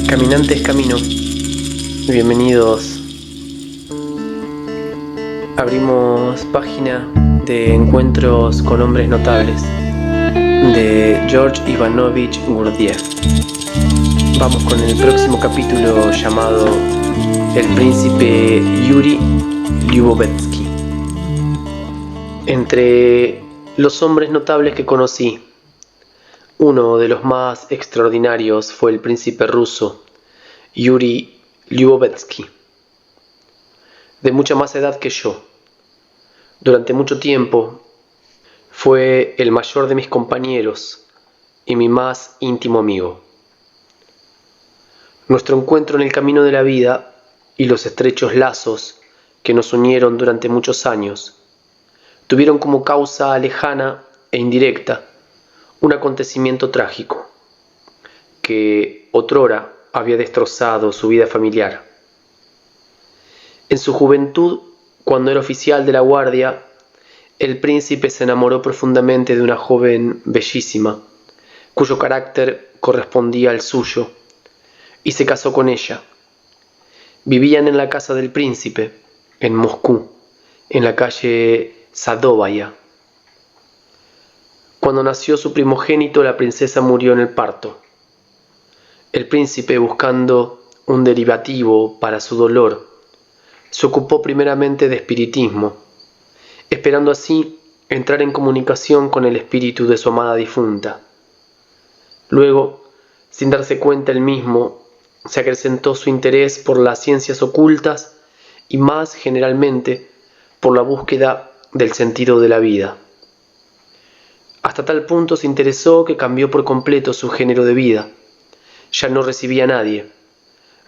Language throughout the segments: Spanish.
Caminantes camino, bienvenidos. Abrimos página de Encuentros con hombres notables de George Ivanovich Gurdjieff. Vamos con el próximo capítulo llamado El príncipe Yuri Lyubovetsky. Entre los hombres notables que conocí, uno de los más extraordinarios fue el príncipe ruso Yuri Lyubovetsky, de mucha más edad que yo. Durante mucho tiempo fue el mayor de mis compañeros y mi más íntimo amigo. Nuestro encuentro en el camino de la vida y los estrechos lazos que nos unieron durante muchos años tuvieron como causa lejana e indirecta un acontecimiento trágico que otrora había destrozado su vida familiar. En su juventud, cuando era oficial de la guardia, el príncipe se enamoró profundamente de una joven bellísima, cuyo carácter correspondía al suyo, y se casó con ella. Vivían en la casa del príncipe, en Moscú, en la calle Sadovaya. Cuando nació su primogénito, la princesa murió en el parto. El príncipe, buscando un derivativo para su dolor, se ocupó primeramente de espiritismo, esperando así entrar en comunicación con el espíritu de su amada difunta. Luego, sin darse cuenta él mismo, se acrecentó su interés por las ciencias ocultas y más generalmente por la búsqueda del sentido de la vida. Hasta tal punto se interesó que cambió por completo su género de vida. Ya no recibía a nadie,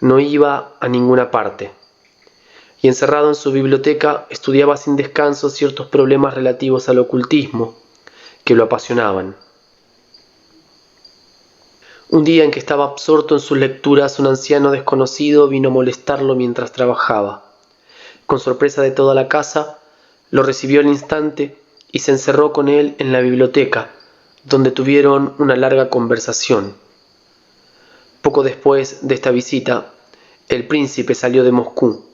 no iba a ninguna parte, y encerrado en su biblioteca estudiaba sin descanso ciertos problemas relativos al ocultismo que lo apasionaban. Un día en que estaba absorto en sus lecturas, un anciano desconocido vino a molestarlo mientras trabajaba. Con sorpresa de toda la casa, lo recibió al instante y se encerró con él en la biblioteca, donde tuvieron una larga conversación. Poco después de esta visita, el príncipe salió de Moscú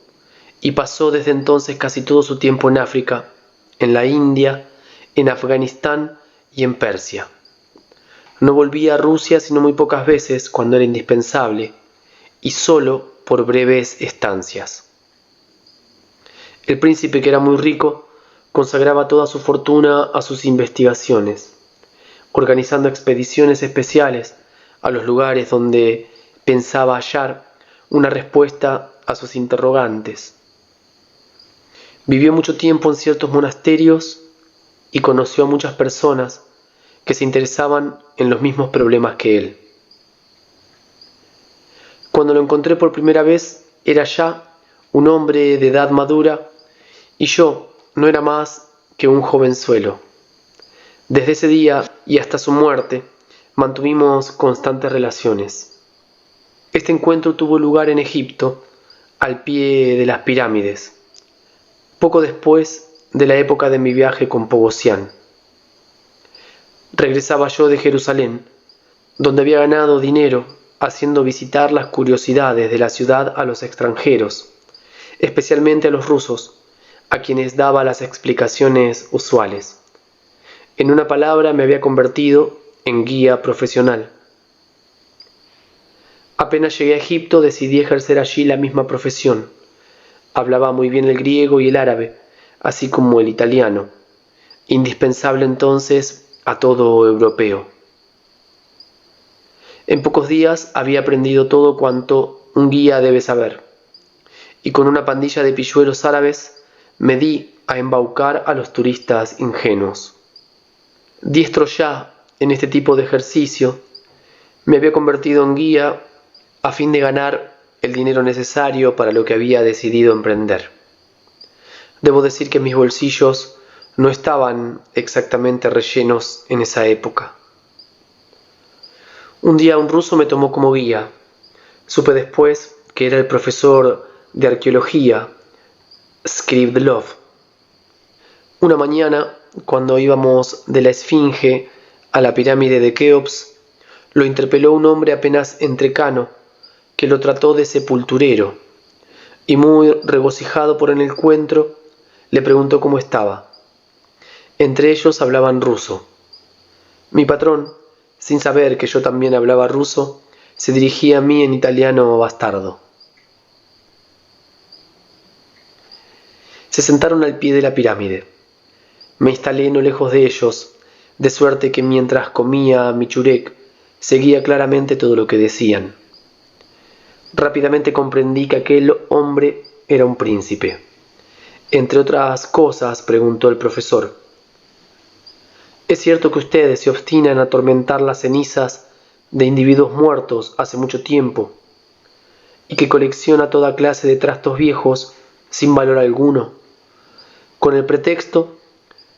y pasó desde entonces casi todo su tiempo en África, en la India, en Afganistán y en Persia. No volvía a Rusia sino muy pocas veces cuando era indispensable, y solo por breves estancias. El príncipe, que era muy rico, consagraba toda su fortuna a sus investigaciones, organizando expediciones especiales a los lugares donde pensaba hallar una respuesta a sus interrogantes. Vivió mucho tiempo en ciertos monasterios y conoció a muchas personas que se interesaban en los mismos problemas que él. Cuando lo encontré por primera vez, era ya un hombre de edad madura y yo no era más que un jovenzuelo. Desde ese día y hasta su muerte, mantuvimos constantes relaciones. Este encuentro tuvo lugar en Egipto, al pie de las pirámides, poco después de la época de mi viaje con Pogosian. Regresaba yo de Jerusalén, donde había ganado dinero haciendo visitar las curiosidades de la ciudad a los extranjeros, especialmente a los rusos, a quienes daba las explicaciones usuales. En una palabra, me había convertido en guía profesional. Apenas llegué a Egipto, decidí ejercer allí la misma profesión. Hablaba muy bien el griego y el árabe, así como el italiano, indispensable entonces a todo europeo. En pocos días había aprendido todo cuanto un guía debe saber, y con una pandilla de pilluelos árabes me di a embaucar a los turistas ingenuos. Diestro ya en este tipo de ejercicio, me había convertido en guía a fin de ganar el dinero necesario para lo que había decidido emprender. Debo decir que mis bolsillos no estaban exactamente rellenos en esa época. Un día un ruso me tomó como guía. Supe después que era el profesor de arqueología, Skrivdlov. Una mañana, cuando íbamos de la Esfinge a la pirámide de Keops, lo interpeló un hombre apenas entrecano, que lo trató de sepulturero, y muy regocijado por el encuentro, le preguntó cómo estaba. Entre ellos hablaban ruso. Mi patrón, sin saber que yo también hablaba ruso, se dirigía a mí en italiano bastardo. Se sentaron al pie de la pirámide. Me instalé no lejos de ellos, de suerte que mientras comía mi churek, seguía claramente todo lo que decían. Rápidamente comprendí que aquel hombre era un príncipe. Entre otras cosas, preguntó el profesor, ¿es cierto que ustedes se obstinan en atormentar las cenizas de individuos muertos hace mucho tiempo y que colecciona toda clase de trastos viejos sin valor alguno, con el pretexto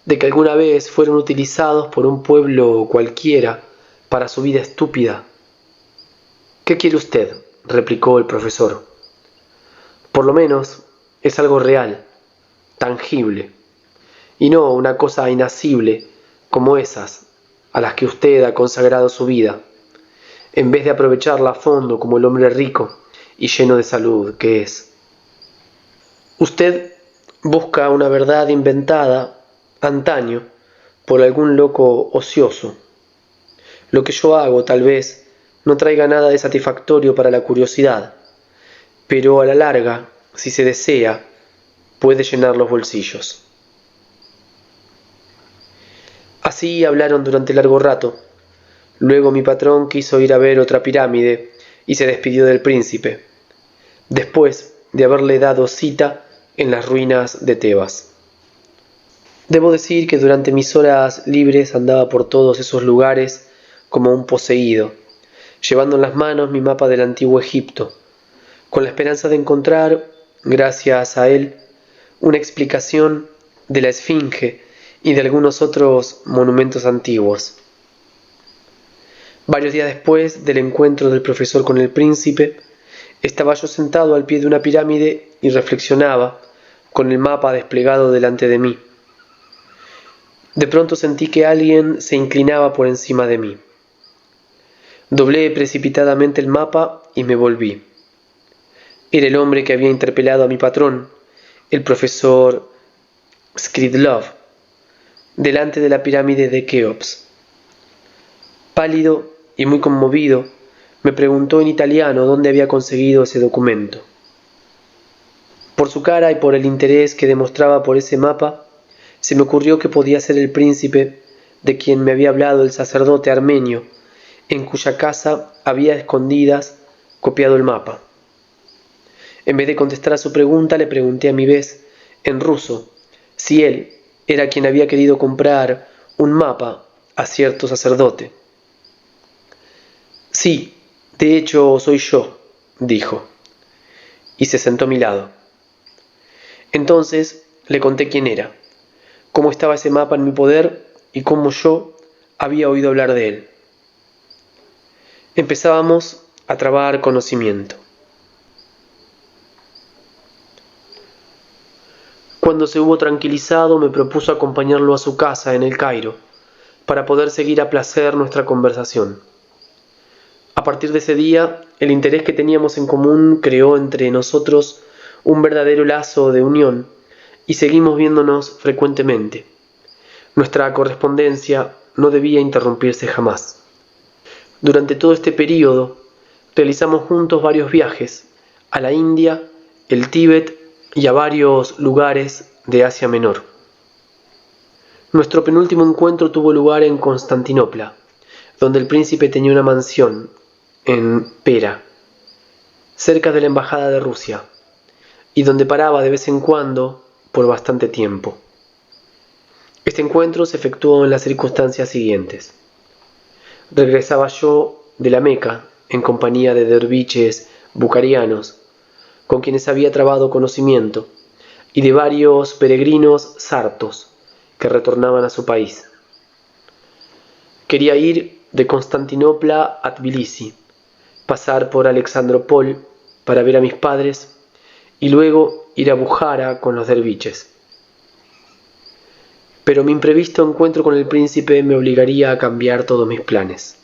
de que alguna vez fueron utilizados por un pueblo cualquiera para su vida estúpida? ¿Qué quiere usted?, replicó el profesor. Por lo menos es algo real, tangible, y no una cosa inasible como esas a las que usted ha consagrado su vida, en vez de aprovecharla a fondo como el hombre rico y lleno de salud que es. Usted busca una verdad inventada antaño por algún loco ocioso. Lo que yo hago, tal vez, no traiga nada de satisfactorio para la curiosidad, pero a la larga, si se desea, puede llenar los bolsillos. Así hablaron durante largo rato. Luego mi patrón quiso ir a ver otra pirámide y se despidió del príncipe, después de haberle dado cita en las ruinas de Tebas. Debo decir que durante mis horas libres andaba por todos esos lugares como un poseído, llevando en las manos mi mapa del antiguo Egipto, con la esperanza de encontrar, gracias a él, una explicación de la Esfinge y de algunos otros monumentos antiguos. Varios días después del encuentro del profesor con el príncipe, estaba yo sentado al pie de una pirámide y reflexionaba, con el mapa desplegado delante de mí. De pronto sentí que alguien se inclinaba por encima de mí. Doblé precipitadamente el mapa y me volví. Era el hombre que había interpelado a mi patrón, el profesor Skridlov, delante de la pirámide de Keops. Pálido y muy conmovido, me preguntó en italiano dónde había conseguido ese documento. Por su cara y por el interés que demostraba por ese mapa, se me ocurrió que podía ser el príncipe de quien me había hablado el sacerdote armenio, en cuya casa había a escondidas copiado el mapa. En vez de contestar a su pregunta, le pregunté a mi vez, en ruso, si él era quien había querido comprar un mapa a cierto sacerdote. Sí, de hecho soy yo, dijo, y se sentó a mi lado. Entonces le conté quién era, cómo estaba ese mapa en mi poder y cómo yo había oído hablar de él. Empezábamos a trabar conocimiento. Cuando se hubo tranquilizado, me propuso acompañarlo a su casa en el Cairo, para poder seguir a placer nuestra conversación. A partir de ese día, el interés que teníamos en común creó entre nosotros un verdadero lazo de unión y seguimos viéndonos frecuentemente. Nuestra correspondencia no debía interrumpirse jamás. Durante todo este período, realizamos juntos varios viajes a la India, el Tíbet y a varios lugares de Asia Menor. Nuestro penúltimo encuentro tuvo lugar en Constantinopla, donde el príncipe tenía una mansión en Pera, cerca de la embajada de Rusia, y donde paraba de vez en cuando por bastante tiempo. Este encuentro se efectuó en las circunstancias siguientes. Regresaba yo de la Meca en compañía de derviches bucarianos, con quienes había trabado conocimiento, y de varios peregrinos sartos que retornaban a su país. Quería ir de Constantinopla a Tbilisi, pasar por Alexandropol para ver a mis padres y luego ir a Bujara con los derviches. pero mi imprevisto encuentro con el príncipe me obligaría a cambiar todos mis planes.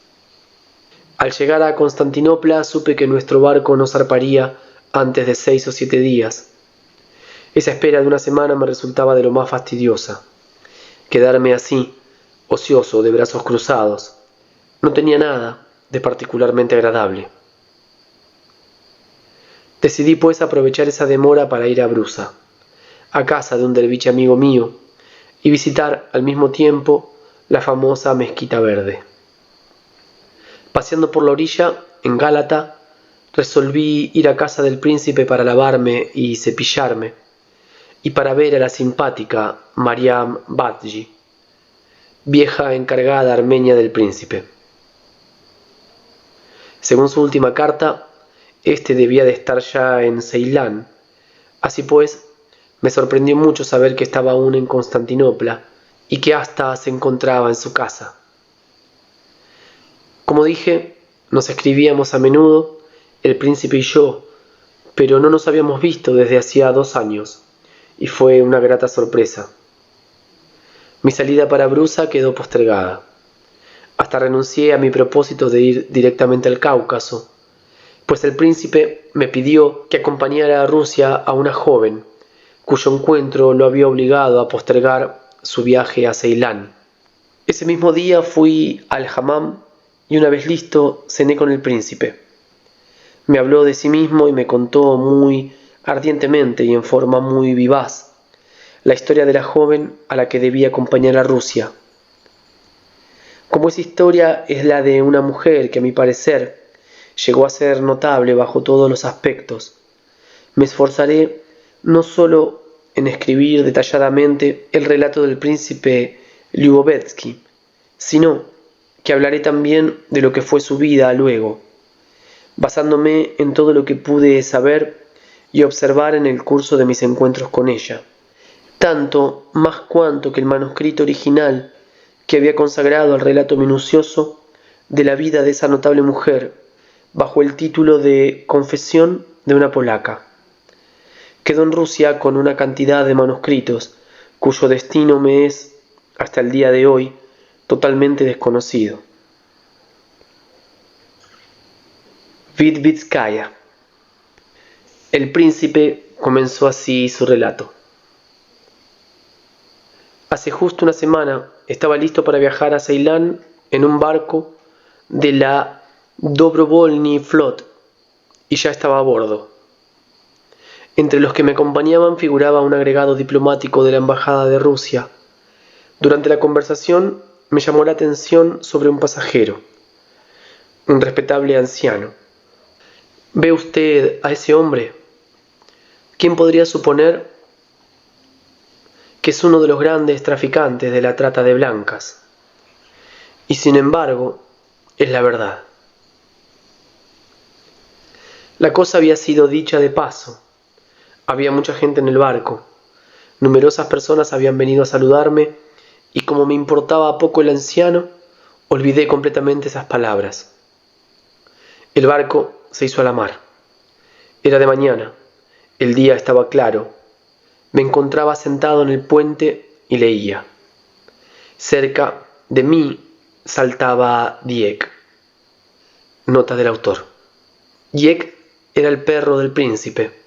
Al llegar a Constantinopla supe que nuestro barco no zarparía antes de 6 o 7 días. Esa espera de una semana me resultaba de lo más fastidiosa. Quedarme así, ocioso, de brazos cruzados, no tenía nada de particularmente agradable. Decidí pues aprovechar esa demora para ir a Brusa, a casa de un derviche amigo mío, y visitar al mismo tiempo la famosa Mezquita Verde. Paseando por la orilla, en Gálata, resolví ir a casa del príncipe para lavarme y cepillarme, y para ver a la simpática Mariam Badji, vieja encargada armenia del príncipe. Según su última carta, este debía de estar ya en Ceilán. Así pues, me sorprendió mucho saber que estaba aún en Constantinopla y que hasta se encontraba en su casa. Como dije, nos escribíamos a menudo, el príncipe y yo, pero no nos habíamos visto desde hacía 2 años, y fue una grata sorpresa. Mi salida para Brusa quedó postergada. Hasta renuncié a mi propósito de ir directamente al Cáucaso, pues el príncipe me pidió que acompañara a Rusia a una joven, cuyo encuentro lo había obligado a postergar su viaje a Ceilán. Ese mismo día fui al hammam y una vez listo cené con el príncipe. Me habló de sí mismo y me contó muy ardientemente y en forma muy vivaz la historia de la joven a la que debía acompañar a Rusia. Como esa historia es la de una mujer que a mi parecer llegó a ser notable bajo todos los aspectos, me esforzaré no solo en escribir detalladamente el relato del príncipe Liubovetsky, sino que hablaré también de lo que fue su vida luego, basándome en todo lo que pude saber y observar en el curso de mis encuentros con ella, tanto más cuanto que el manuscrito original que había consagrado al relato minucioso de la vida de esa notable mujer bajo el título de Confesión de una polaca. Quedó en Rusia con una cantidad de manuscritos cuyo destino me es, hasta el día de hoy, totalmente desconocido. Vidvitskaya. El príncipe comenzó así su relato. Hace justo una semana estaba listo para viajar a Ceilán en un barco de la Dobrovolny Flot y ya estaba a bordo. Entre los que me acompañaban figuraba un agregado diplomático de la Embajada de Rusia. Durante la conversación me llamó la atención sobre un pasajero, un respetable anciano. ¿Ve usted a ese hombre? ¿Quién podría suponer que es uno de los grandes traficantes de la trata de blancas? Y sin embargo, es la verdad. La cosa había sido dicha de paso. Había mucha gente en el barco. Numerosas personas habían venido a saludarme y como me importaba poco el anciano, olvidé completamente esas palabras. El barco se hizo a la mar. Era de mañana. El día estaba claro. Me encontraba sentado en el puente y leía. Cerca de mí saltaba Diek. Nota del autor. Diek era el perro del príncipe,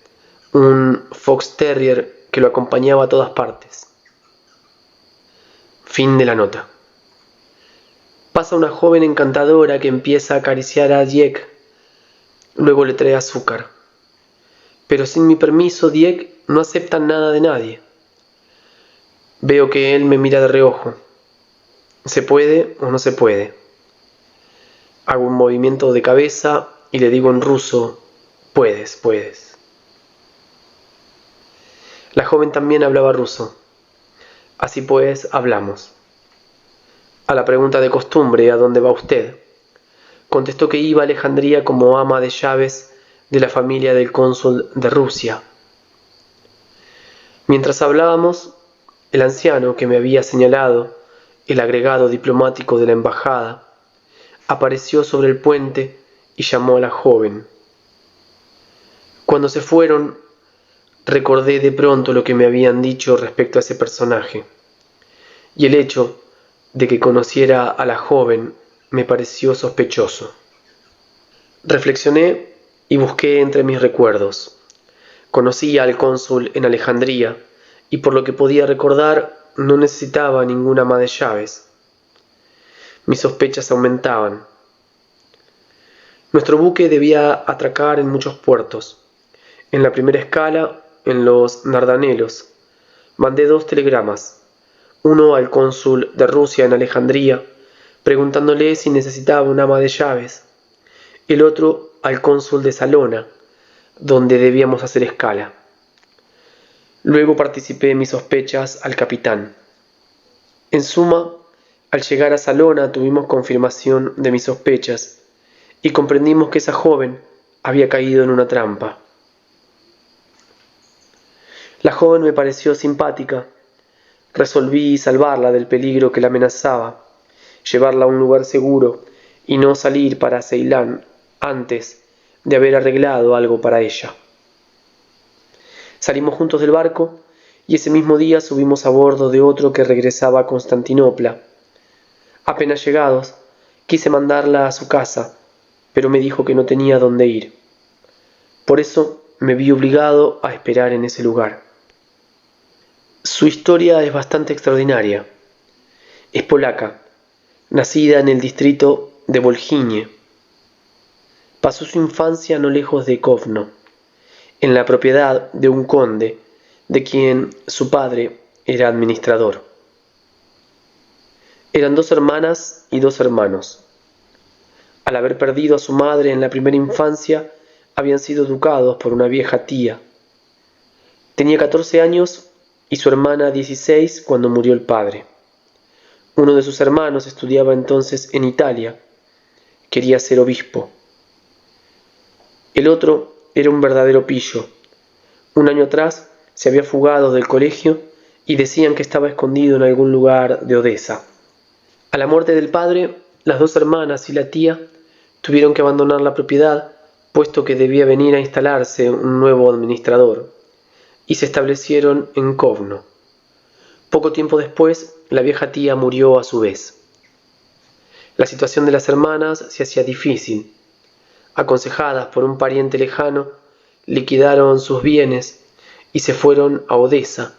un fox terrier que lo acompañaba a todas partes. Fin de la nota. Pasa una joven encantadora que empieza a acariciar a Diek, luego le trae azúcar. Pero sin mi permiso Diek no acepta nada de nadie. Veo que él me mira de reojo. ¿Se puede o no se puede? Hago un movimiento de cabeza y le digo en ruso, puedes. La joven también hablaba ruso. Así pues, hablamos. A la pregunta de costumbre, ¿a dónde va usted?, contestó que iba a Alejandría como ama de llaves de la familia del cónsul de Rusia. Mientras hablábamos, el anciano que me había señalado, el agregado diplomático de la embajada, apareció sobre el puente y llamó a la joven. Cuando se fueron, recordé de pronto lo que me habían dicho respecto a ese personaje, y el hecho de que conociera a la joven me pareció sospechoso. Reflexioné y busqué entre mis recuerdos. Conocía al cónsul en Alejandría y por lo que podía recordar no necesitaba ninguna ama de llaves. Mis sospechas aumentaban. Nuestro buque debía atracar en muchos puertos. En la primera escala, en los Dardanelos, mandé 2 telegramas, uno al cónsul de Rusia en Alejandría, preguntándole si necesitaba un ama de llaves, el otro al cónsul de Salona, donde debíamos hacer escala. Luego participé mis sospechas al capitán. En suma, al llegar a Salona tuvimos confirmación de mis sospechas y comprendimos que esa joven había caído en una trampa. La joven me pareció simpática. Resolví salvarla del peligro que la amenazaba, llevarla a un lugar seguro y no salir para Ceilán antes de haber arreglado algo para ella. Salimos juntos del barco y ese mismo día subimos a bordo de otro que regresaba a Constantinopla. Apenas llegados, quise mandarla a su casa, pero me dijo que no tenía dónde ir. Por eso me vi obligado a esperar en ese lugar. Su historia es bastante extraordinaria. Es polaca, nacida en el distrito de Volhynie. Pasó su infancia no lejos de Kovno, en la propiedad de un conde, de quien su padre era administrador. Eran 2 hermanas y 2 hermanos. Al haber perdido a su madre en la primera infancia, habían sido educados por una vieja tía. Tenía 14 años y su hermana 16 cuando murió el padre. Uno de sus hermanos estudiaba entonces en Italia. Quería ser obispo. El otro era un verdadero pillo. Un año atrás se había fugado del colegio y decían que estaba escondido en algún lugar de Odessa. A la muerte del padre, las 2 hermanas y la tía tuvieron que abandonar la propiedad, puesto que debía venir a instalarse un nuevo administrador, y se establecieron en Kovno. Poco tiempo después, la vieja tía murió a su vez. La situación de las hermanas se hacía difícil. Aconsejadas por un pariente lejano, liquidaron sus bienes y se fueron a Odessa,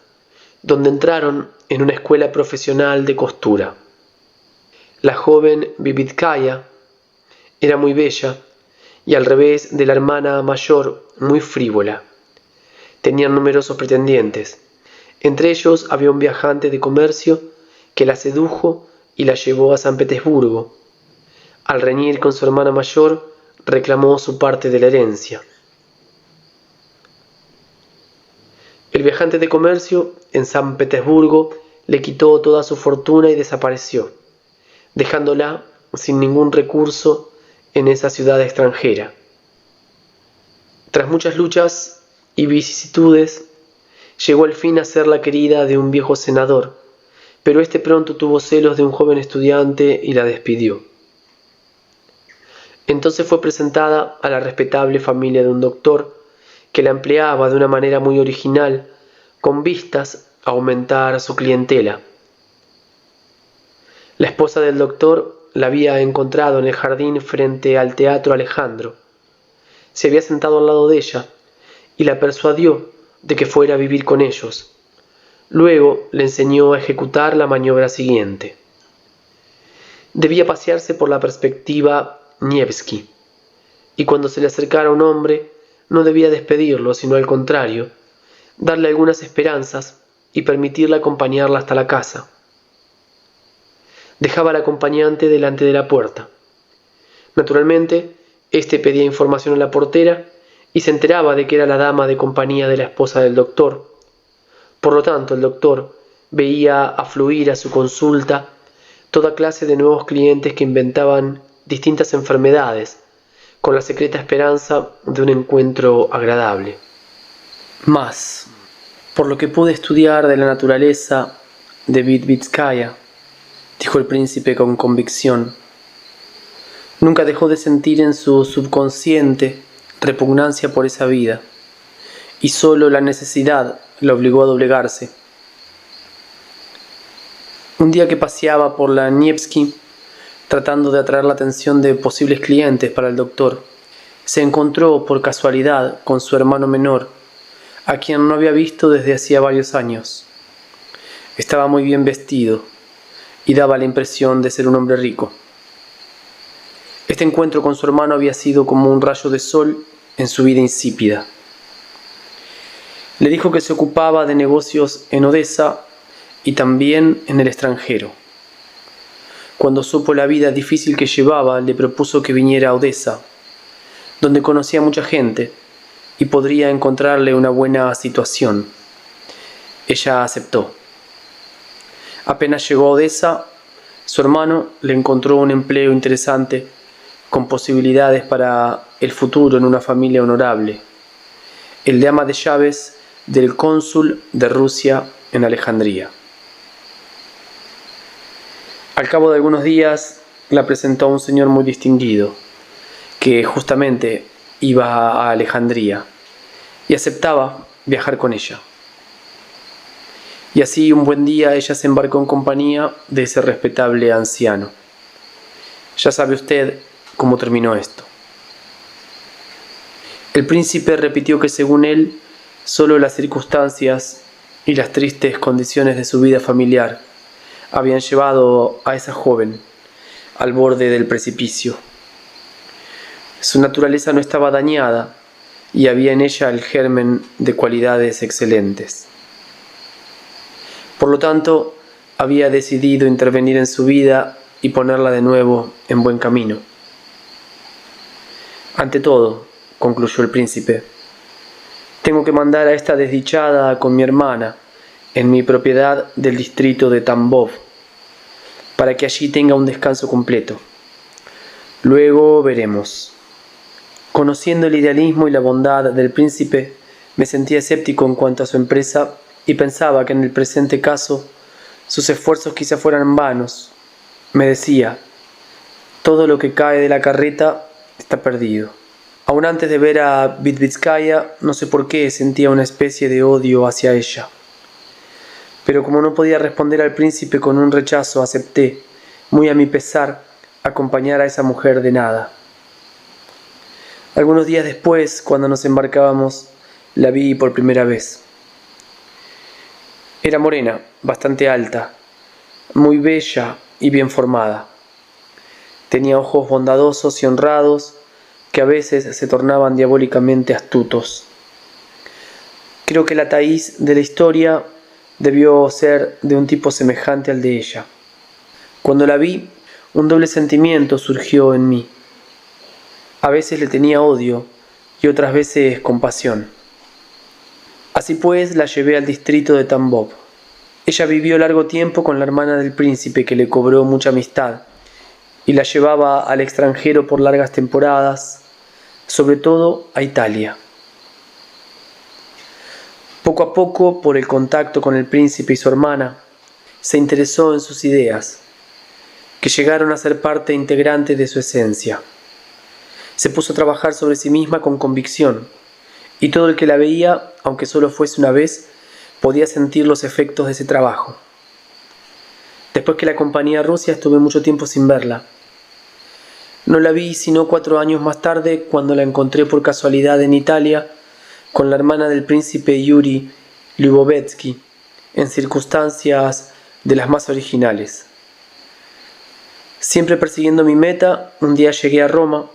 donde entraron en una escuela profesional de costura. La joven Vivitkaya era muy bella y al revés de la hermana mayor, muy frívola. Tenían numerosos pretendientes. Entre ellos había un viajante de comercio que la sedujo y la llevó a San Petersburgo. Al reñir con su hermana mayor, reclamó su parte de la herencia. El viajante de comercio en San Petersburgo le quitó toda su fortuna y desapareció, dejándola sin ningún recurso en esa ciudad extranjera. Tras muchas luchas y vicisitudes, llegó al fin a ser la querida de un viejo senador, pero éste pronto tuvo celos de un joven estudiante y la despidió. Entonces fue presentada a la respetable familia de un doctor que la empleaba de una manera muy original, con vistas a aumentar su clientela. La esposa del doctor la había encontrado en el jardín frente al Teatro Alejandro. Se había sentado al lado de ella y la persuadió de que fuera a vivir con ellos. Luego le enseñó a ejecutar la maniobra siguiente. Debía pasearse por la perspectiva Nevsky, y cuando se le acercara un hombre, no debía despedirlo, sino al contrario, darle algunas esperanzas y permitirle acompañarla hasta la casa. Dejaba al acompañante delante de la puerta. Naturalmente, éste pedía información a la portera y se enteraba de que era la dama de compañía de la esposa del doctor. Por lo tanto, el doctor veía afluir a su consulta toda clase de nuevos clientes que inventaban distintas enfermedades, con la secreta esperanza de un encuentro agradable. Mas, por lo que pude estudiar de la naturaleza de Vitvitskaya, dijo el príncipe con convicción, nunca dejó de sentir en su subconsciente repugnancia por esa vida, y sólo la necesidad la obligó a doblegarse. Un día que paseaba por la Nevsky, tratando de atraer la atención de posibles clientes para el doctor, se encontró por casualidad con su hermano menor, a quien no había visto desde hacía varios años. Estaba muy bien vestido y daba la impresión de ser un hombre rico. Este encuentro con su hermano había sido como un rayo de sol en su vida insípida. Le dijo que se ocupaba de negocios en Odessa y también en el extranjero. Cuando supo la vida difícil que llevaba, le propuso que viniera a Odessa, donde conocía mucha gente y podría encontrarle una buena situación. Ella aceptó. Apenas llegó a Odessa, su hermano le encontró un empleo interesante con posibilidades para el futuro en una familia honorable, el de ama de llaves del cónsul de Rusia en Alejandría. Al cabo de algunos días la presentó a un señor muy distinguido, que justamente iba a Alejandría y aceptaba viajar con ella. Y así un buen día ella se embarcó en compañía de ese respetable anciano. Ya sabe usted cómo terminó esto. El príncipe repitió que según él, solo las circunstancias y las tristes condiciones de su vida familiar habían llevado a esa joven al borde del precipicio. Su naturaleza no estaba dañada y había en ella el germen de cualidades excelentes. Por lo tanto, había decidido intervenir en su vida y ponerla de nuevo en buen camino. Ante todo, concluyó el príncipe, tengo que mandar a esta desdichada con mi hermana en mi propiedad del distrito de Tambov, para que allí tenga un descanso completo. Luego veremos. Conociendo el idealismo y la bondad del príncipe, me sentía escéptico en cuanto a su empresa y pensaba que en el presente caso sus esfuerzos quizá fueran vanos. Me decía, todo lo que cae de la carreta está perdido. Aún antes de ver a Vitvitskaya, no sé por qué sentía una especie de odio hacia ella. Pero como no podía responder al príncipe con un rechazo, acepté, muy a mi pesar, acompañar a esa mujer de nada. Algunos días después, cuando nos embarcábamos, la vi por primera vez. Era morena, bastante alta, muy bella y bien formada. Tenía ojos bondadosos y honrados que a veces se tornaban diabólicamente astutos. Creo que la Thais de la historia debió ser de un tipo semejante al de ella. Cuando la vi, un doble sentimiento surgió en mí. A veces le tenía odio y otras veces compasión. Así pues, la llevé al distrito de Tambov. Ella vivió largo tiempo con la hermana del príncipe, que le cobró mucha amistad, y la llevaba al extranjero por largas temporadas, sobre todo a Italia. Poco a poco, por el contacto con el príncipe y su hermana, se interesó en sus ideas, que llegaron a ser parte integrante de su esencia. Se puso a trabajar sobre sí misma con convicción, y todo el que la veía, aunque solo fuese una vez, podía sentir los efectos de ese trabajo. Después que la acompañé a Rusia, estuve mucho tiempo sin verla. No la vi sino 4 años más tarde, cuando la encontré por casualidad en Italia con la hermana del príncipe Yuri Lyubovetsky, en circunstancias de las más originales. Siempre persiguiendo mi meta, un día llegué a Roma.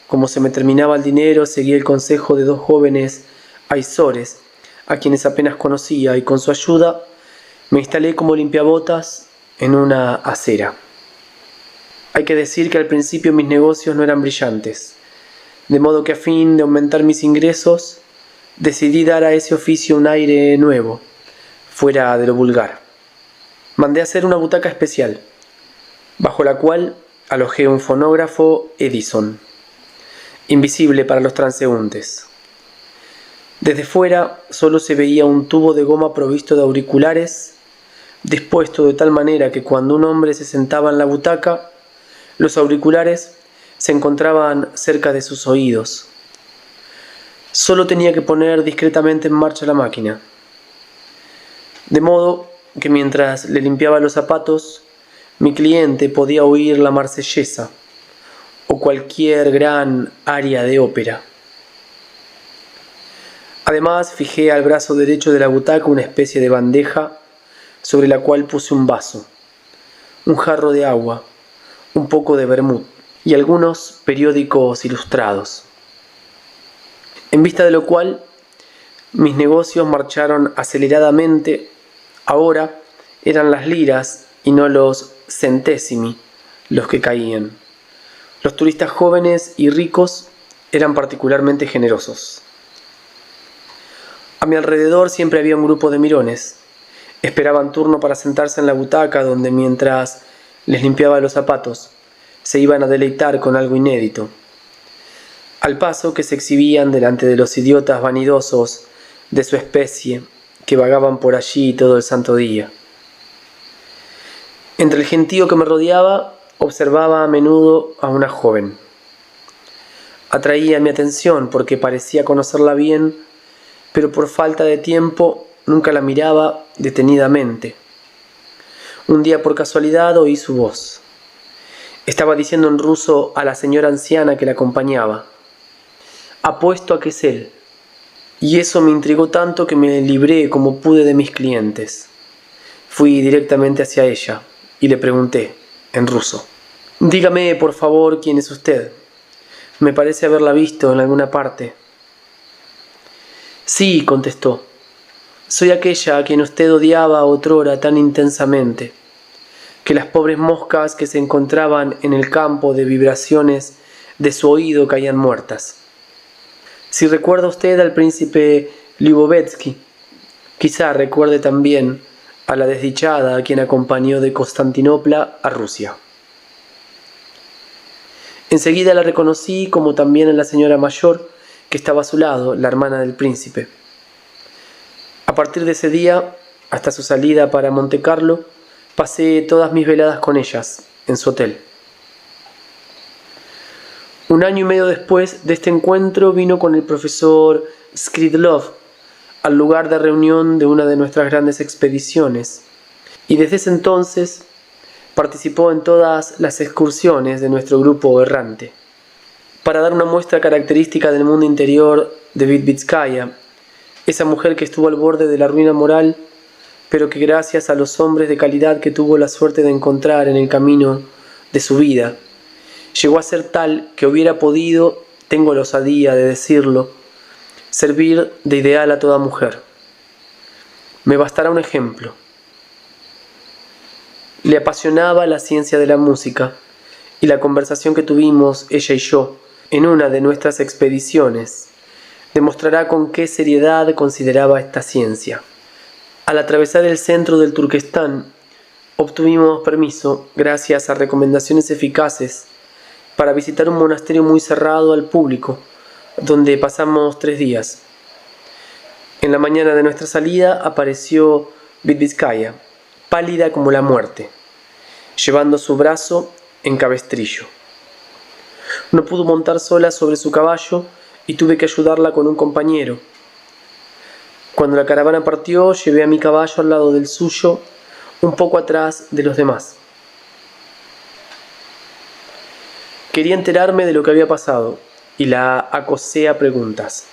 Como se me terminaba el dinero, seguí el consejo de 2 jóvenes aizores, a quienes apenas conocía, y con su ayuda me instalé como limpiabotas en una acera. Hay que decir que al principio mis negocios no eran brillantes, de modo que a fin de aumentar mis ingresos, decidí dar a ese oficio un aire nuevo, fuera de lo vulgar. Mandé hacer una butaca especial, bajo la cual alojé un fonógrafo Edison, invisible para los transeúntes. Desde fuera solo se veía un tubo de goma provisto de auriculares, dispuesto de tal manera que cuando un hombre se sentaba en la butaca, los auriculares se encontraban cerca de sus oídos. Solo tenía que poner discretamente en marcha la máquina. De modo que mientras le limpiaba los zapatos, mi cliente podía oír la Marsellesa o cualquier gran aria de ópera. Además, fijé al brazo derecho de la butaca una especie de bandeja sobre la cual puse un vaso, un jarro de agua, un poco de vermut y algunos periódicos ilustrados. En vista de lo cual, mis negocios marcharon aceleradamente. Ahora eran las liras y no los centésimi los que caían. Los turistas jóvenes y ricos eran particularmente generosos. A mi alrededor siempre había un grupo de mirones. Esperaban turno para sentarse en la butaca donde, mientras les limpiaba los zapatos, se iban a deleitar con algo inédito, al paso que se exhibían delante de los idiotas vanidosos de su especie que vagaban por allí todo el santo día. Entre el gentío que me rodeaba, observaba a menudo a una joven. Atraía mi atención porque parecía conocerla bien, pero por falta de tiempo nunca la miraba detenidamente. Un día, por casualidad, oí su voz. Estaba diciendo en ruso a la señora anciana que la acompañaba: «Apuesto a que es él». Y eso me intrigó tanto que me libré como pude de mis clientes. Fui directamente hacia ella y le pregunté, en ruso: «Dígame, por favor, quién es usted. Me parece haberla visto en alguna parte». «Sí», contestó, «soy aquella a quien usted odiaba otrora tan intensamente, que las pobres moscas que se encontraban en el campo de vibraciones de su oído caían muertas. Si recuerda usted al príncipe Liubovetsky, quizá recuerde también a la desdichada a quien acompañó de Constantinopla a Rusia». Enseguida la reconocí, como también a la señora mayor que estaba a su lado, la hermana del príncipe. A partir de ese día, hasta su salida para Montecarlo, pasé todas mis veladas con ellas, en su hotel. 1 año y medio después de este encuentro vino con el profesor Skridlov al lugar de reunión de una de nuestras grandes expediciones, y desde ese entonces participó en todas las excursiones de nuestro grupo errante. Para dar una muestra característica del mundo interior de Vitvitskaya, esa mujer que estuvo al borde de la ruina moral, pero que gracias a los hombres de calidad que tuvo la suerte de encontrar en el camino de su vida, llegó a ser tal que hubiera podido, tengo la osadía de decirlo, servir de ideal a toda mujer. Me bastará un ejemplo. Le apasionaba la ciencia de la música, y la conversación que tuvimos ella y yo en una de nuestras expediciones demostrará con qué seriedad consideraba esta ciencia. Al atravesar el centro del Turquestán, obtuvimos permiso, gracias a recomendaciones eficaces, para visitar un monasterio muy cerrado al público, donde pasamos 3 días. En la mañana de nuestra salida apareció Vitvitskaya, pálida como la muerte, llevando su brazo en cabestrillo. No pudo montar sola sobre su caballo y tuve que ayudarla con un compañero. Cuando la caravana partió, llevé a mi caballo al lado del suyo, un poco atrás de los demás. Quería enterarme de lo que había pasado y la acosé a preguntas.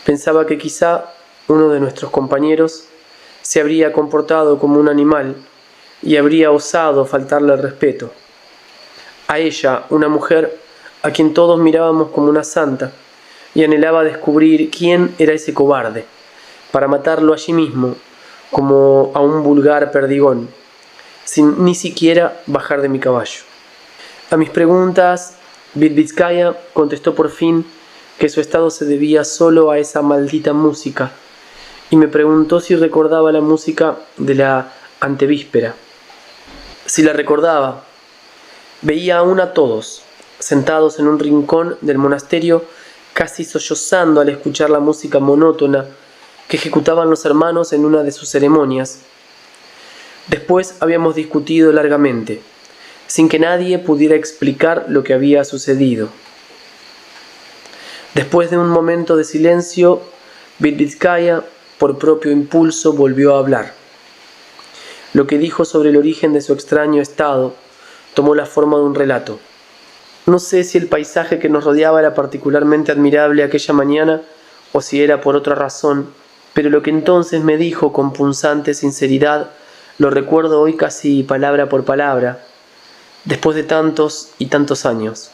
Pensaba que quizá uno de nuestros compañeros se habría comportado como un animal y habría osado faltarle al respeto. A ella, una mujer a quien todos mirábamos como una santa, y anhelaba descubrir quién era ese cobarde, para matarlo allí mismo, como a un vulgar perdigón, sin ni siquiera bajar de mi caballo. A mis preguntas, Vitvitskaya contestó por fin que su estado se debía solo a esa maldita música, y me preguntó si recordaba la música de la antevíspera. Si la recordaba. Veía aún a todos, sentados en un rincón del monasterio, casi sollozando al escuchar la música monótona que ejecutaban los hermanos en una de sus ceremonias. Después habíamos discutido largamente, sin que nadie pudiera explicar lo que había sucedido. Después de un momento de silencio, Vitvitskaya, por propio impulso, volvió a hablar. Lo que dijo sobre el origen de su extraño estado tomó la forma de un relato. No sé si el paisaje que nos rodeaba era particularmente admirable aquella mañana o si era por otra razón, pero lo que entonces me dijo con punzante sinceridad lo recuerdo hoy casi palabra por palabra, después de tantos y tantos años.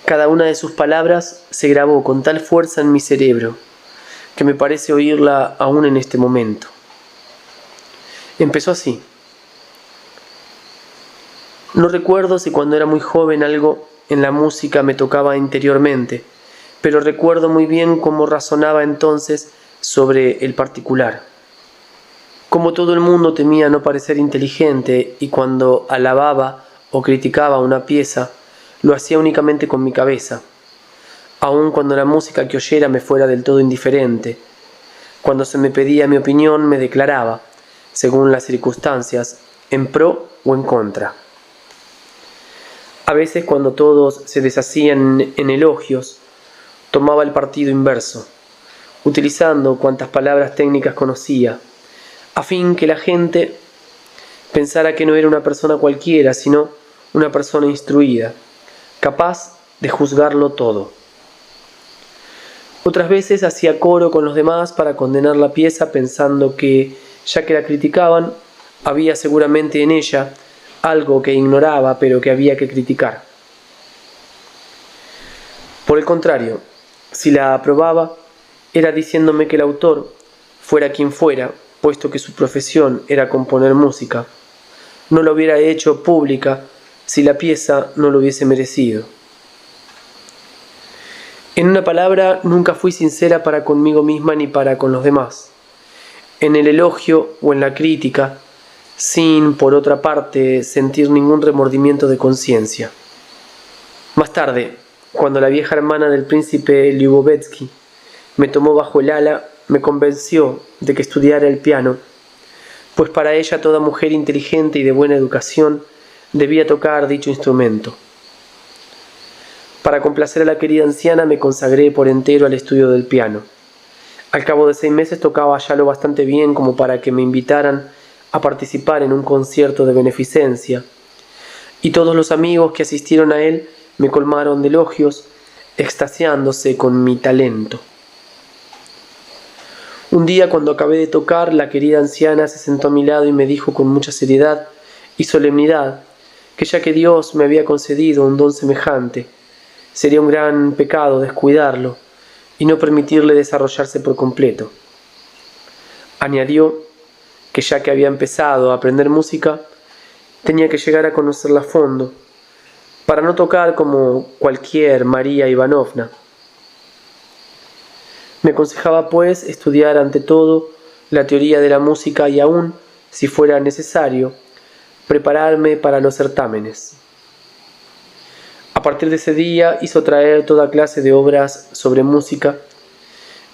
Cada una de sus palabras se grabó con tal fuerza en mi cerebro que me parece oírla aún en este momento. Empezó así. No recuerdo si cuando era muy joven algo en la música me tocaba interiormente, pero recuerdo muy bien cómo razonaba entonces sobre el particular. Como todo el mundo temía no parecer inteligente y cuando alababa o criticaba una pieza, lo hacía únicamente con mi cabeza, aun cuando la música que oyera me fuera del todo indiferente. Cuando se me pedía mi opinión me declaraba, según las circunstancias, en pro o en contra. A veces cuando todos se deshacían en elogios, tomaba el partido inverso, utilizando cuantas palabras técnicas conocía, a fin que la gente pensara que no era una persona cualquiera, sino una persona instruida, capaz de juzgarlo todo. Otras veces hacía coro con los demás para condenar la pieza pensando que, ya que la criticaban, había seguramente en ella algo que ignoraba pero que había que criticar. Por el contrario, si la aprobaba, era diciéndome que el autor, fuera quien fuera, puesto que su profesión era componer música, no la hubiera hecho pública si la pieza no lo hubiese merecido. En una palabra, nunca fui sincera para conmigo misma ni para con los demás. En el elogio o en la crítica, sin, por otra parte, sentir ningún remordimiento de conciencia. Más tarde, cuando la vieja hermana del príncipe Liubovetsky me tomó bajo el ala, me convenció de que estudiara el piano, pues para ella toda mujer inteligente y de buena educación debía tocar dicho instrumento. Para complacer a la querida anciana me consagré por entero al estudio del piano. Al cabo de 6 meses tocaba ya lo bastante bien como para que me invitaran a participar en un concierto de beneficencia, y todos los amigos que asistieron a él me colmaron de elogios, extasiándose con mi talento. Un día, cuando acabé de tocar, la querida anciana se sentó a mi lado y me dijo con mucha seriedad y solemnidad que ya que Dios me había concedido un don semejante, sería un gran pecado descuidarlo y no permitirle desarrollarse por completo. Añadió que ya que había empezado a aprender música, tenía que llegar a conocerla a fondo, para no tocar como cualquier María Ivanovna. Me aconsejaba, pues, estudiar ante todo la teoría de la música y aún, si fuera necesario, prepararme para los certámenes. A partir de ese día hizo traer toda clase de obras sobre música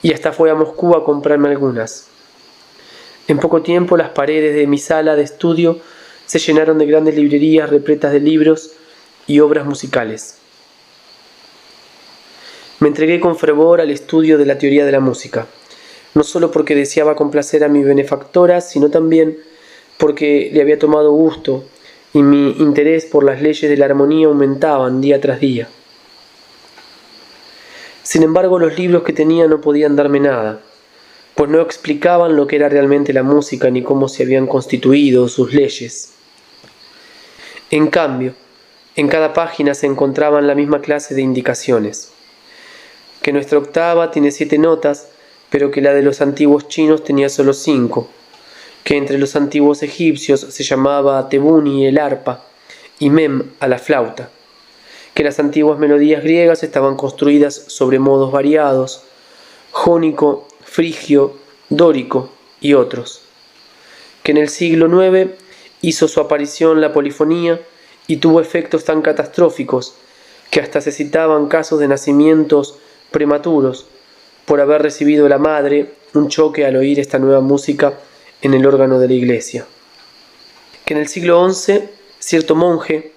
y hasta fue a Moscú a comprarme algunas. En poco tiempo las paredes de mi sala de estudio se llenaron de grandes librerías repletas de libros y obras musicales. Me entregué con fervor al estudio de la teoría de la música, no solo porque deseaba complacer a mi benefactora, sino también porque le había tomado gusto y mi interés por las leyes de la armonía aumentaban día tras día. Sin embargo, los libros que tenía no podían darme nada, pues no explicaban lo que era realmente la música ni cómo se habían constituido sus leyes. En cambio, en cada página se encontraban la misma clase de indicaciones: que nuestra octava tiene 7 notas, pero que la de los antiguos chinos tenía solo 5, que entre los antiguos egipcios se llamaba tebuni el arpa y mem a la flauta, que las antiguas melodías griegas estaban construidas sobre modos variados, jónico, frigio, dórico y otros, que en el siglo IX hizo su aparición la polifonía y tuvo efectos tan catastróficos que hasta se citaban casos de nacimientos prematuros por haber recibido la madre un choque al oír esta nueva música en el órgano de la iglesia, que en el siglo XI cierto monje,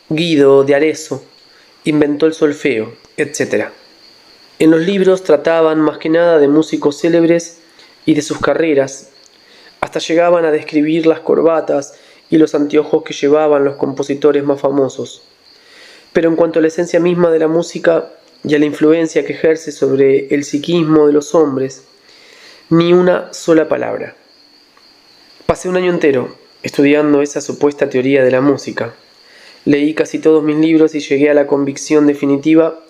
Guido de Arezzo, inventó el solfeo, etc. En los libros trataban más que nada de músicos célebres y de sus carreras, Hasta llegaban a describir las corbatas y los anteojos que llevaban los compositores más famosos. Pero en cuanto a la esencia misma de la música y a la influencia que ejerce sobre el psiquismo de los hombres, ni una sola palabra. Pasé un año entero estudiando esa supuesta teoría de la música. Leí casi todos mis libros y llegué a la convicción definitiva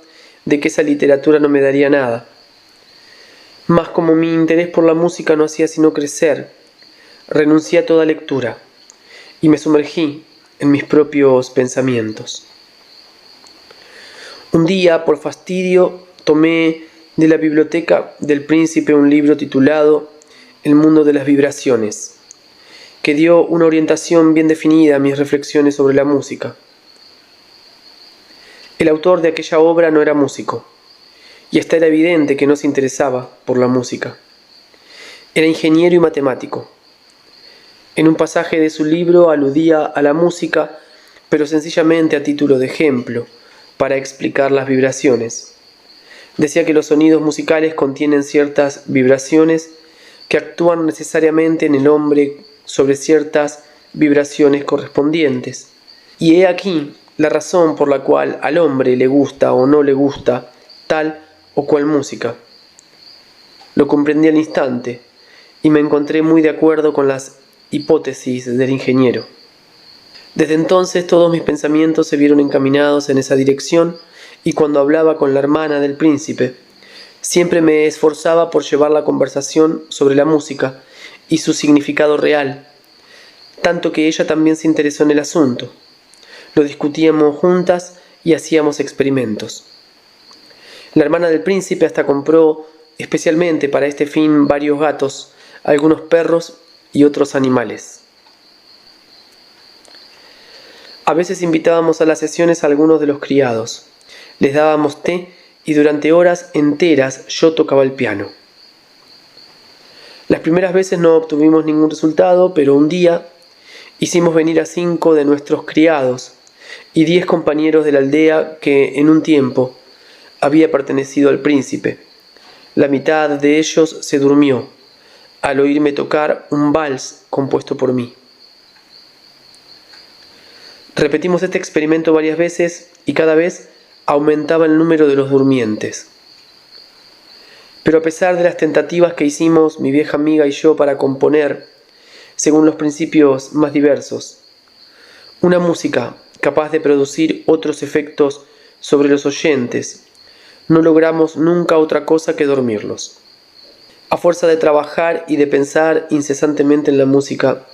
de que esa literatura no me daría nada. Mas como mi interés por la música no hacía sino crecer, renuncié a toda lectura y me sumergí en mis propios pensamientos. Un día, por fastidio, tomé de la biblioteca del príncipe un libro titulado El mundo de las vibraciones, que dio una orientación bien definida a mis reflexiones sobre la música. El autor de aquella obra no era músico, y hasta era evidente que no se interesaba por la música. Era ingeniero y matemático. En un pasaje de su libro aludía a la música, pero sencillamente a título de ejemplo, para explicar las vibraciones. Decía que los sonidos musicales contienen ciertas vibraciones que actúan necesariamente en el hombre sobre ciertas vibraciones correspondientes. Y he aquí la razón por la cual al hombre le gusta o no le gusta tal o cual música. Lo comprendí al instante y me encontré muy de acuerdo con las hipótesis del ingeniero. Desde entonces todos mis pensamientos se vieron encaminados en esa dirección y cuando hablaba con la hermana del príncipe, siempre me esforzaba por llevar la conversación sobre la música y su significado real, tanto que ella también se interesó en el asunto. Lo discutíamos juntas y hacíamos experimentos. La hermana del príncipe hasta compró especialmente para este fin varios gatos, algunos perros y otros animales. A veces invitábamos a las sesiones a algunos de los criados. Les dábamos té y durante horas enteras yo tocaba el piano. Las primeras veces no obtuvimos ningún resultado, pero un día hicimos venir a 5 de nuestros criados y 10 compañeros de la aldea que en un tiempo había pertenecido al príncipe. La mitad de ellos se durmió al oírme tocar un vals compuesto por mí. Repetimos este experimento varias veces y cada vez aumentaba el número de los durmientes. Pero a pesar de las tentativas que hicimos mi vieja amiga y yo para componer, según los principios más diversos, una música capaz de producir otros efectos sobre los oyentes, no logramos nunca otra cosa que dormirlos. A fuerza de trabajar y de pensar incesantemente en la música,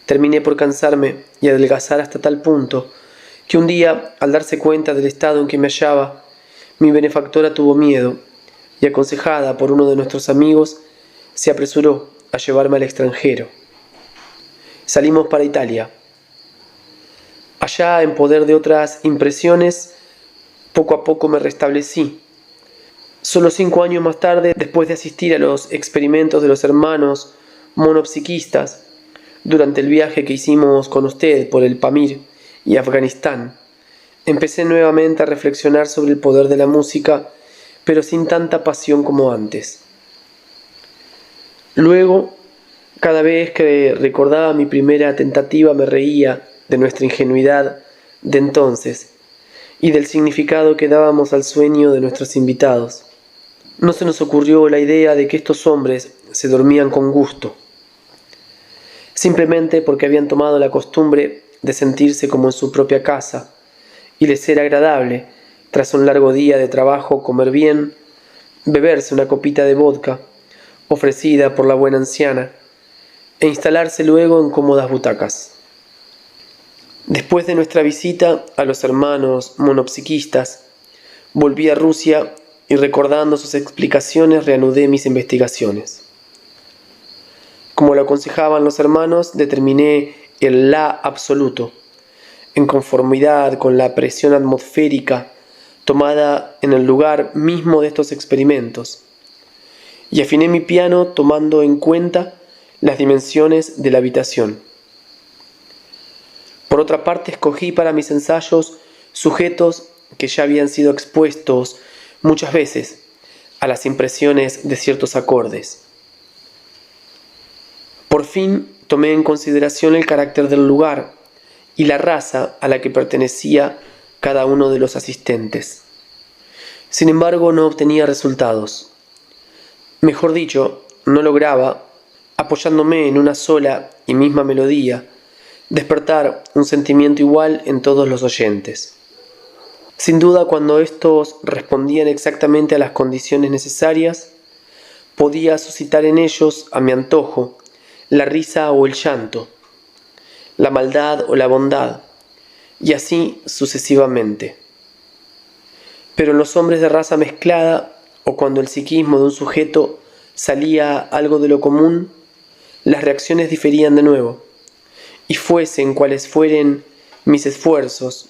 terminé por cansarme y adelgazar hasta tal punto que un día, al darse cuenta del estado en que me hallaba, mi benefactora tuvo miedo y, aconsejada por uno de nuestros amigos, se apresuró a llevarme al extranjero. Salimos para Italia. Allá, en poder de otras impresiones, poco a poco me restablecí. Solo 5 años más tarde, después de asistir a los experimentos de los hermanos monopsiquistas, durante el viaje que hicimos con usted por el Pamir y Afganistán, empecé nuevamente a reflexionar sobre el poder de la música, pero sin tanta pasión como antes. Luego, cada vez que recordaba mi primera tentativa, me reía de nuestra ingenuidad de entonces y del significado que dábamos al sueño de nuestros invitados. No se nos ocurrió la idea de que estos hombres se dormían con gusto, simplemente porque habían tomado la costumbre de sentirse como en su propia casa y les era agradable, tras un largo día de trabajo, comer bien, beberse una copita de vodka ofrecida por la buena anciana e instalarse luego en cómodas butacas. Después de nuestra visita a los hermanos monopsiquistas, volví a Rusia y, recordando sus explicaciones, reanudé mis investigaciones. Como lo aconsejaban los hermanos, determiné el La absoluto, en conformidad con la presión atmosférica tomada en el lugar mismo de estos experimentos, y afiné mi piano tomando en cuenta las dimensiones de la habitación. Por otra parte, escogí para mis ensayos sujetos que ya habían sido expuestos muchas veces a las impresiones de ciertos acordes. Por fin tomé en consideración el carácter del lugar y la raza a la que pertenecía cada uno de los asistentes. Sin embargo, no obtenía resultados. Mejor dicho, no lograba, apoyándome en una sola y misma melodía, despertar un sentimiento igual en todos los oyentes. Sin duda, cuando estos respondían exactamente a las condiciones necesarias, podía suscitar en ellos, a mi antojo, la risa o el llanto, la maldad o la bondad, y así sucesivamente. Pero en los hombres de raza mezclada, o cuando el psiquismo de un sujeto salía algo de lo común, las reacciones diferían de nuevo, y fuesen cuales fueren mis esfuerzos,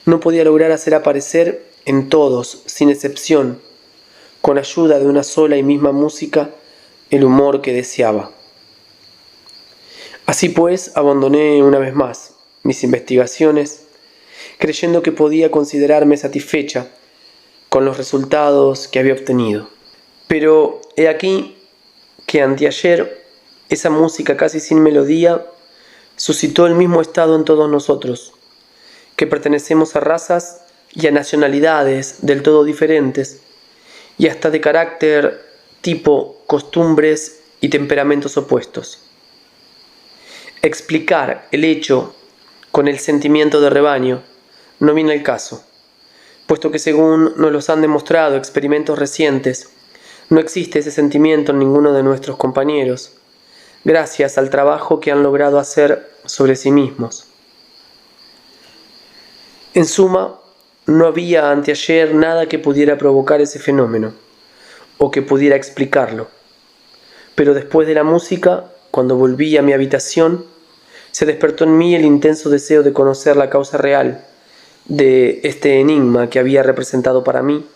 no podía lograr hacer aparecer en todos, sin excepción, con ayuda de una sola y misma música, el humor que deseaba. Así pues, abandoné una vez más mis investigaciones, creyendo que podía considerarme satisfecha con los resultados que había obtenido. Pero he aquí que anteayer esa música casi sin melodía suscitó el mismo estado en todos nosotros, que pertenecemos a razas y a nacionalidades del todo diferentes, y hasta de carácter, tipo, costumbres y temperamentos opuestos. Explicar el hecho con el sentimiento de rebaño no viene al caso, puesto que según nos los han demostrado experimentos recientes, no existe ese sentimiento en ninguno de nuestros compañeros, gracias al trabajo que han logrado hacer sobre sí mismos. En suma, no había anteayer nada que pudiera provocar ese fenómeno, o que pudiera explicarlo. Pero después de la música, cuando volví a mi habitación, se despertó en mí el intenso deseo de conocer la causa real de este enigma que había representado para mí,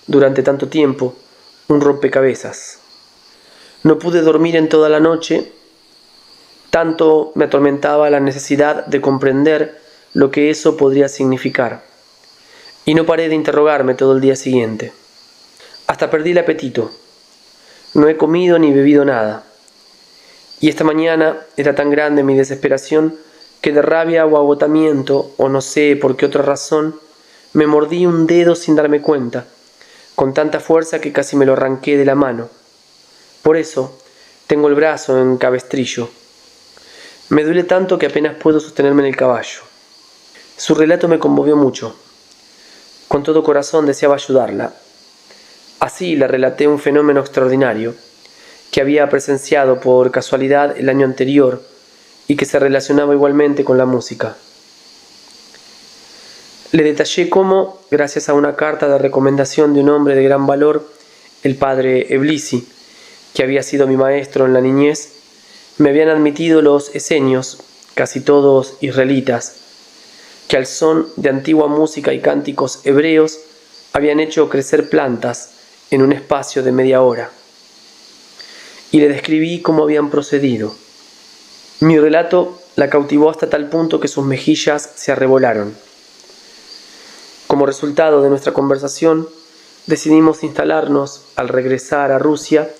durante tanto tiempo, un rompecabezas. No pude dormir en toda la noche, tanto me atormentaba la necesidad de comprender lo que eso podría significar, y no paré de interrogarme todo el día siguiente. Hasta perdí el apetito. No he comido ni bebido nada. Y esta mañana era tan grande mi desesperación que de rabia o agotamiento, o no sé por qué otra razón, me mordí un dedo sin darme cuenta, con tanta fuerza que casi me lo arranqué de la mano. Por eso tengo el brazo en cabestrillo. Me duele tanto que apenas puedo sostenerme en el caballo. Su relato me conmovió mucho. Con todo corazón deseaba ayudarla. Así le relaté un fenómeno extraordinario que había presenciado por casualidad el año anterior y que se relacionaba igualmente con la música. Le detallé cómo, gracias a una carta de recomendación de un hombre de gran valor, el padre Eblisi, que había sido mi maestro en la niñez, me habían admitido los esenios, casi todos israelitas, que al son de antigua música y cánticos hebreos habían hecho crecer plantas en un espacio de media hora. Y le describí cómo habían procedido. Mi relato la cautivó hasta tal punto que sus mejillas se arrebolaron. Como resultado de nuestra conversación, decidimos instalarnos, al regresar a Rusia,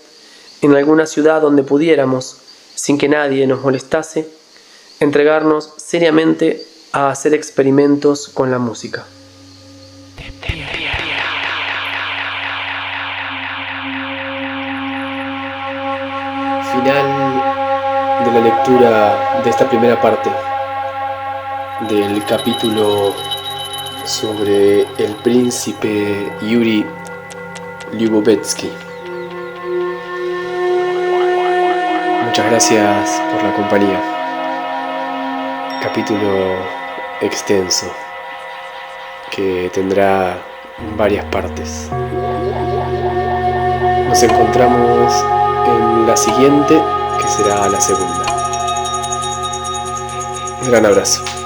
en alguna ciudad donde pudiéramos, sin que nadie nos molestase, entregarnos seriamente a hacer experimentos con la música. Final de la lectura de esta primera parte del capítulo sobre el príncipe Yuri Lyubovetsky. Muchas gracias por la compañía. Capítulo extenso que tendrá varias partes. Nos encontramos en la siguiente, que será la segunda. Un gran abrazo.